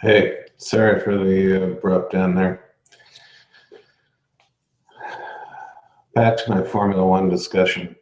Hey, sorry for the abrupt end there. Back to my Formula One discussion.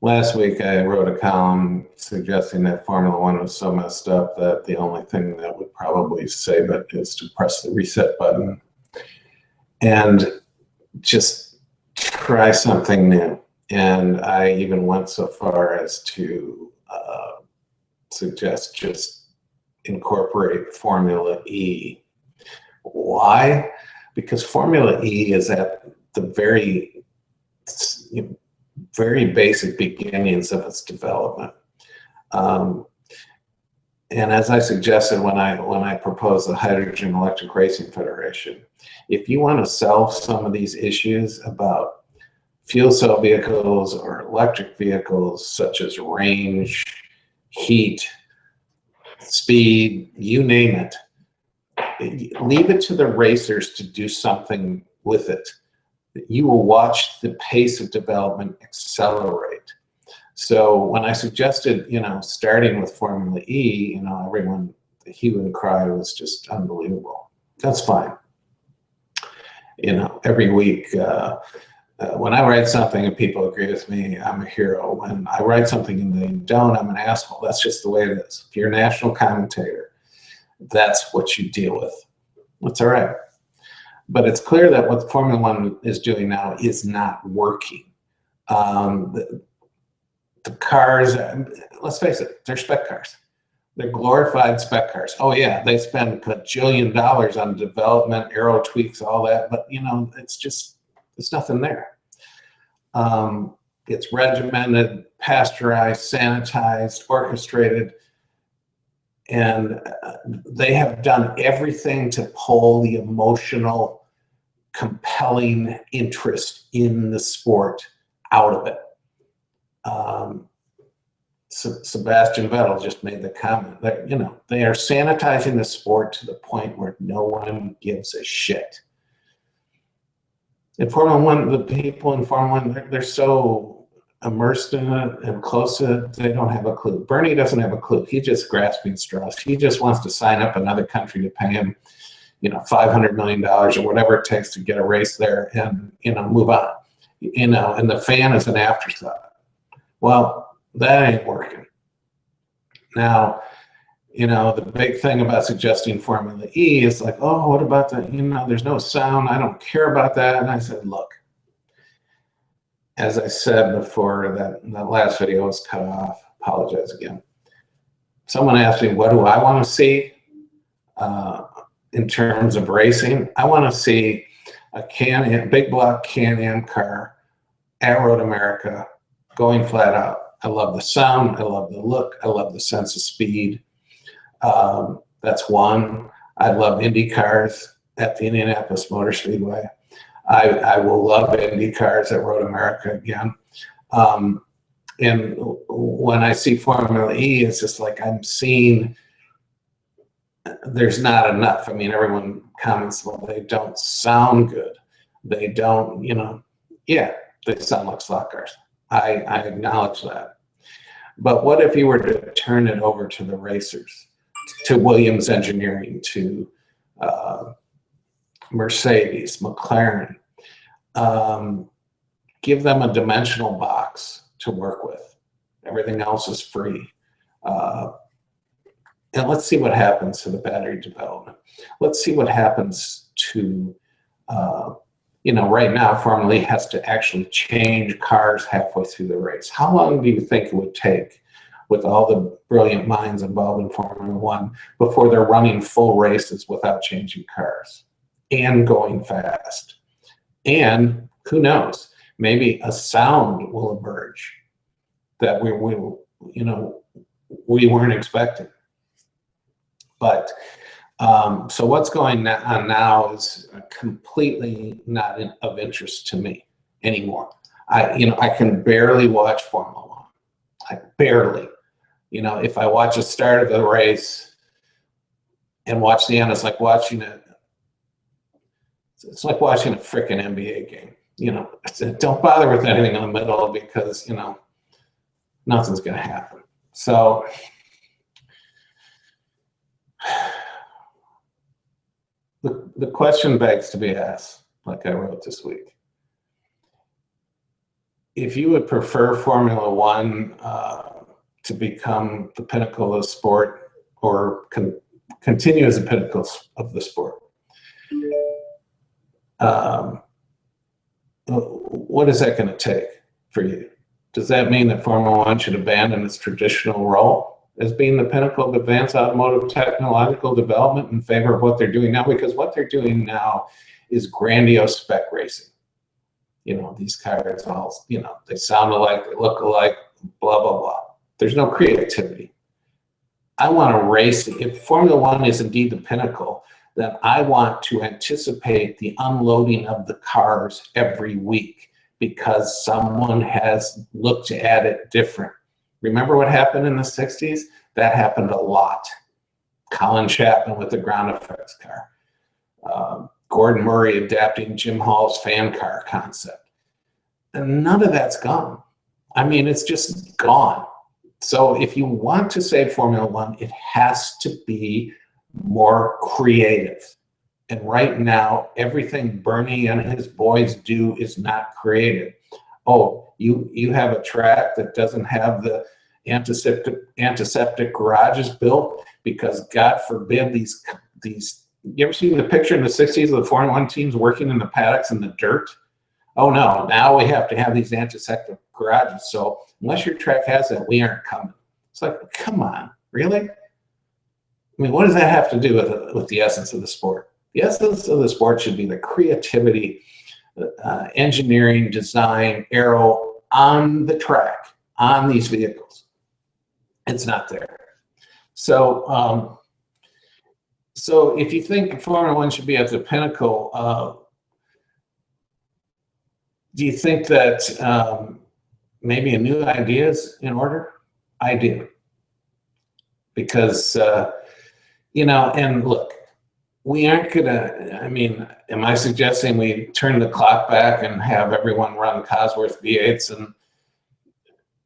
Last week I wrote a column suggesting that Formula One was so messed up that the only thing that would probably save it is to press the reset button and just try something new. And I even went so far as to suggest just incorporate Formula E. Why? Because Formula E is at the very basic beginnings of its development. And as I suggested when I proposed the Hydrogen Electric Racing Federation, if you want to solve some of these issues about fuel cell vehicles or electric vehicles, such as range, heat, speed, you name it, leave it to the racers to do something with it. You will watch the pace of development accelerate. So when I suggested, starting with Formula E, everyone, the hue and cry was just unbelievable. That's fine. Every week, when I write something and people agree with me, I'm a hero. When I write something and they don't, I'm an asshole. That's just the way it is. If you're a national commentator, that's what you deal with. That's all right. But it's clear that what Formula One is doing now is not working. The cars, let's face it, they're spec cars. They're glorified spec cars. Oh yeah, they spend $1 on development, aero tweaks, all that, but it's nothing there. It's regimented, pasteurized, sanitized, orchestrated, and they have done everything to pull the emotional, compelling interest in the sport out of it. Sebastian Vettel just made the comment that, they are sanitizing the sport to the point where no one gives a shit. In Formula One, the people in Formula One, they're so immersed in it and close to it, they don't have a clue. Bernie doesn't have a clue. He's just grasping straws. He just wants to sign up another country to pay him, $500 million or whatever it takes to get a race there and, move on. And the fan is an afterthought. Well, that ain't working. Now, the big thing about suggesting Formula E is like, oh, what about the, there's no sound. I don't care about that. And I said, look, as I said before, that last video was cut off. Apologize again. Someone asked me, what do I want to see in terms of racing? I want to see a Can-Am, big block Can-Am car at Road America going flat out. I love the sound. I love the look. I love the sense of speed. That's one. I love Indy cars at the Indianapolis Motor Speedway. I will love Indy cars at Road America again. And when I see Formula E, it's just like I'm seeing there's not enough. I mean, everyone comments, well, they don't sound good. They don't, yeah, they sound like slot cars. I acknowledge that. But what if you were to turn it over to the racers, to Williams Engineering, to Mercedes, McLaren, give them a dimensional box to work with. Everything else is free. And let's see what happens to the battery development. Let's see what happens to, right now, Formula E has to actually change cars halfway through the race. How long do you think it would take with all the brilliant minds involved in Formula One before they're running full races without changing cars and going fast? And who knows, maybe a sound will emerge that we weren't expecting. But so what's going on now is completely not of interest to me anymore. I can barely watch Formula One. I barely. If I watch the start of the race and watch the end, it's like watching it. It's like watching a freaking NBA game. Don't bother with anything in the middle because nothing's going to happen. So the question begs to be asked, like I wrote this week. If you would prefer Formula One to become the pinnacle of the sport, or continue as the pinnacle of the sport, what is that going to take for you? Does that mean that Formula One should abandon its traditional role as being the pinnacle of advanced automotive technological development in favor of what they're doing now? Because what they're doing now is grandiose spec racing. You know, these cars all, you know, they sound alike, they look alike, blah, blah, blah. There's no creativity. I want to race. If Formula One is indeed the pinnacle, then I want to anticipate the unloading of the cars every week because someone has looked at it different. Remember what happened in the 60s? That happened a lot. Colin Chapman with the ground effects car. Gordon Murray adapting Jim Hall's fan car concept. And none of that's gone. I mean, it's just gone. So if you want to save Formula One, it has to be more creative. And right now, everything Bernie and his boys do is not creative. Oh, you have a track that doesn't have the antiseptic garages built because God forbid these, you ever seen the picture in the 60s of the Formula One teams working in the paddocks in the dirt? Oh no, now we have to have these antiseptic garages. So unless your track has that, we aren't coming. It's like, come on, really? I mean, what does that have to do with the essence of the sport? The essence of the sport should be the creativity, engineering, design, aero on the track, on these vehicles. It's not there. So, so if you think Formula One should be at the pinnacle, do you think that maybe a new idea is in order? I do. Because, you know, and look, we aren't gonna, I mean, am I suggesting we turn the clock back and have everyone run Cosworth V8s? And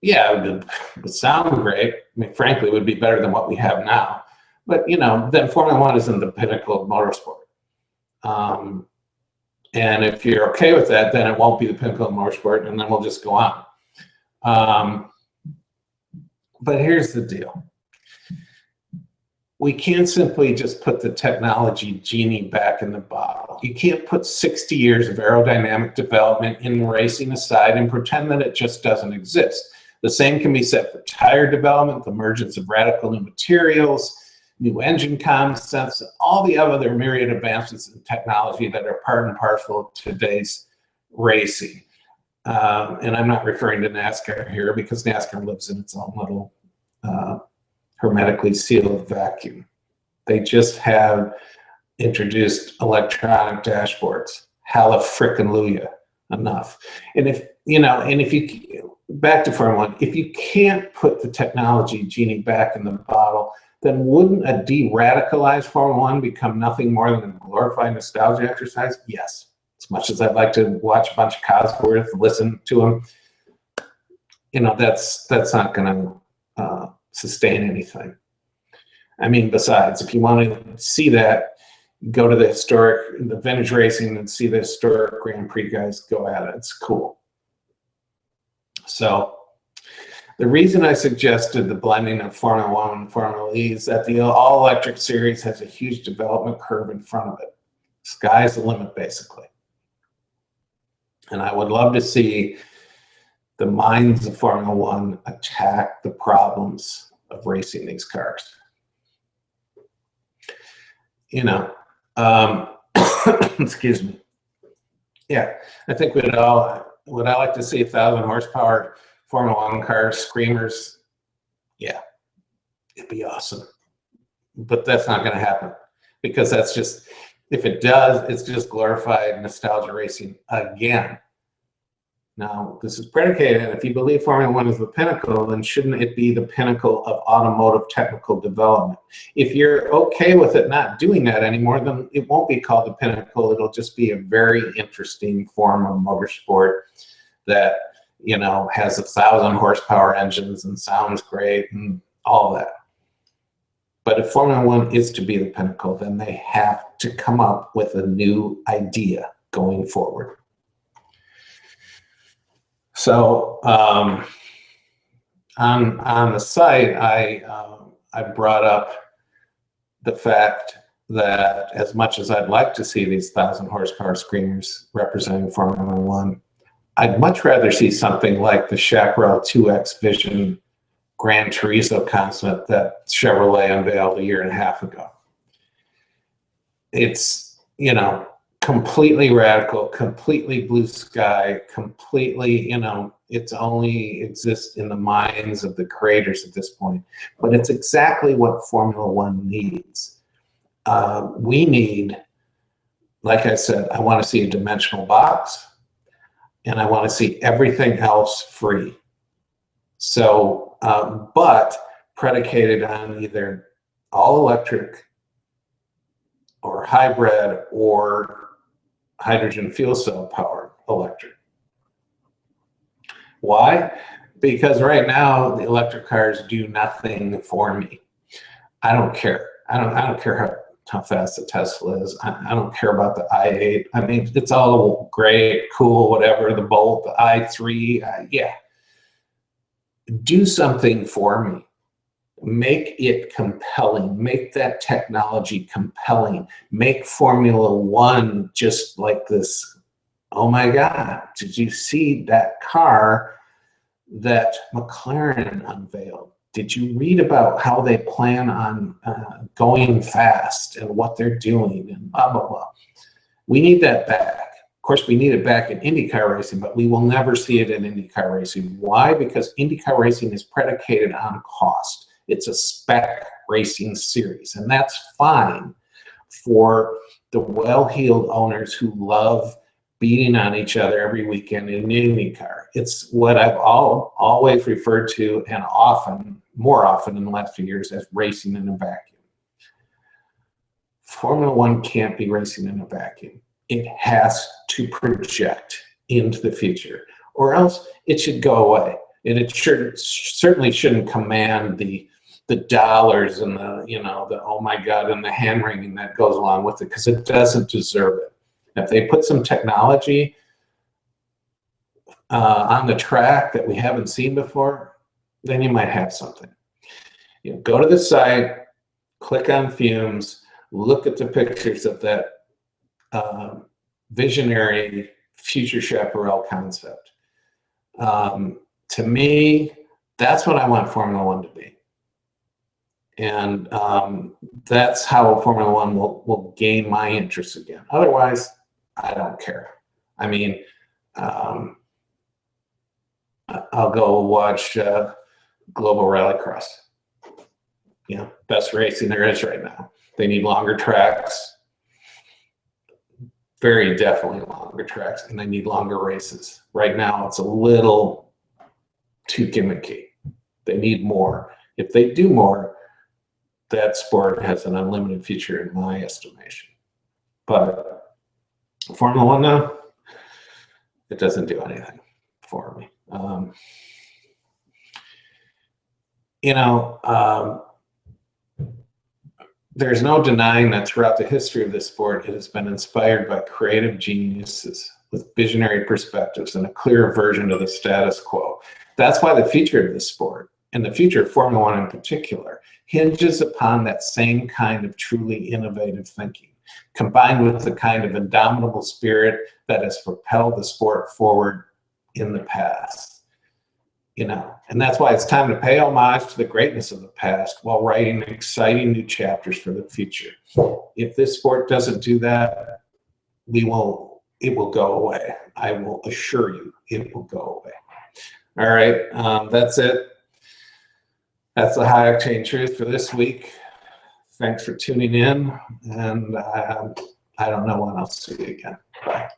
yeah, it would sound great. I mean, frankly, it would be better than what we have now. But, you know, then Formula One isn't the pinnacle of motorsport. And if you're okay with that, then it won't be the pinnacle of motorsport, and then we'll just go on. But here's the deal. We can't simply just put the technology genie back in the bottle. You can't put 60 years of aerodynamic development in racing aside and pretend that it just doesn't exist. The same can be said for tire development, the emergence of radical new materials, new engine concepts, and all the other myriad advancements in technology that are part and parcel of today's racing. And I'm not referring to NASCAR here because NASCAR lives in its own little hermetically sealed vacuum. They just have introduced electronic dashboards. Hallelujah, enough. And if, you know, and if you, back to Formula One, if you can't put the technology genie back in the bottle, then wouldn't a de-radicalized Formula One become nothing more than a glorified nostalgia exercise? Yes. As much as I'd like to watch a bunch of Cosworth, listen to them, you know, that's not going to sustain anything. I mean, besides, if you want to see that, go to the vintage racing and see the historic Grand Prix guys go at it. It's cool. So the reason I suggested the blending of Formula One and Formula E is that the all-electric series has a huge development curve in front of it. Sky's the limit, basically. And I would love to see the minds of Formula One attack the problems of racing these cars. You know, excuse me. Yeah, I think would I like to see 1,000 horsepower Formula One cars, screamers? Yeah, it'd be awesome. But that's not going to happen because that's just, if it does, it's just glorified nostalgia racing again. Now, this is predicated, if you believe Formula One is the pinnacle, then shouldn't it be the pinnacle of automotive technical development? If you're okay with it not doing that anymore, then it won't be called the pinnacle. It'll just be a very interesting form of motorsport that, you know, has 1,000 horsepower engines and sounds great and all that. But if Formula One is to be the pinnacle, then they have to come up with a new idea going forward. So on the site, I brought up the fact that as much as I'd like to see these 1,000 horsepower screamers representing Formula One, I'd much rather see something like the Chaparral 2X Vision Gran Turismo concept that Chevrolet unveiled a year and a half ago. It's, you know, completely radical, completely blue sky, completely, you know, it's only exists in the minds of the creators at this point. But it's exactly what Formula One needs. We need, like I said, I want to see a dimensional box, and I want to see everything else free. So, but predicated on either all electric or hybrid or hydrogen fuel cell powered electric. Why? Because right now the electric cars do nothing for me. I don't care. I don't care how fast the Tesla is. I don't care about the i8. I mean, it's all great, cool, whatever, the Bolt, the i3, yeah. Do something for me. Make it compelling. Make that technology compelling. Make Formula One just like this. Oh my God, did you see that car that McLaren unveiled? Did you read about how they plan on going fast and what they're doing and blah, blah, blah. We need that back. Of course, we need it back in IndyCar racing, but we will never see it in IndyCar racing. Why? Because IndyCar racing is predicated on cost. It's a spec racing series, and that's fine for the well-heeled owners who love beating on each other every weekend in IndyCar. It's what I've always referred to, and more often in the last few years, as racing in a vacuum. Formula One can't be racing in a vacuum. It has to project into the future, or else it should go away. And it certainly shouldn't command the dollars and the, you know, the oh my God, and the hand wringing that goes along with it, because it doesn't deserve it. If they put some technology on the track that we haven't seen before, then you might have something. You know, go to the site, click on fumes, look at the pictures of that visionary future chaparral concept. To me, that's what I want Formula One to be. And that's how Formula One will gain my interest again. Otherwise, I don't care. I mean, I'll go watch Global Rallycross. You know, best racing there is right now. They need longer tracks, very definitely longer tracks, and they need longer races. Right now, it's a little too gimmicky. They need more. If they do more, that sport has an unlimited future in my estimation. But Formula One now, it doesn't do anything for me. You know, there's no denying that throughout the history of this sport, it has been inspired by creative geniuses with visionary perspectives and a clear aversion to the status quo. That's why the future of this sport, and the future of Formula One in particular, hinges upon that same kind of truly innovative thinking, combined with the kind of indomitable spirit that has propelled the sport forward in the past. You know, and that's why it's time to pay homage to the greatness of the past while writing exciting new chapters for the future. If this sport doesn't do that, it will go away. I will assure you, it will go away. All right, that's it. That's the High-Octane Truth for this week. Thanks for tuning in, and I don't know when I'll see you again. Bye.